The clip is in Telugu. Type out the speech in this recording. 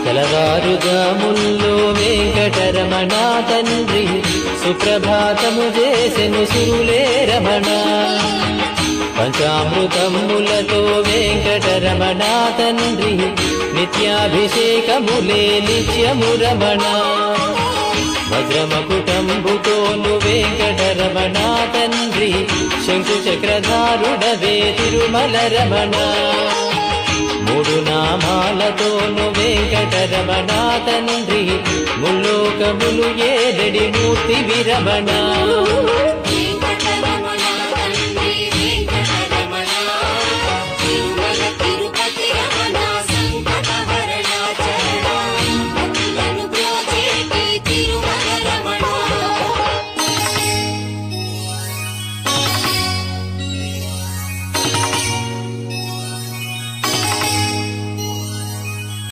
తెలవారుజాముల్లో వెంకటరమణ తండ్రి సుప్రభాతము చేసెను సురులే రమణ. పంచామృతములతో వెంకటరమణ తండ్రి నిత్యాభిషేకములే నిత్యము రమణ. వజ్రమకుటంబుతోను వెంకటరమణ తండ్రి శంకు చక్రధారుడవే తిరుమల రమణ. మూడు నామాలతోను వెంకటరమణ తండ్రి ముల్లోకములు ఏడడి మూర్తి విరమణ.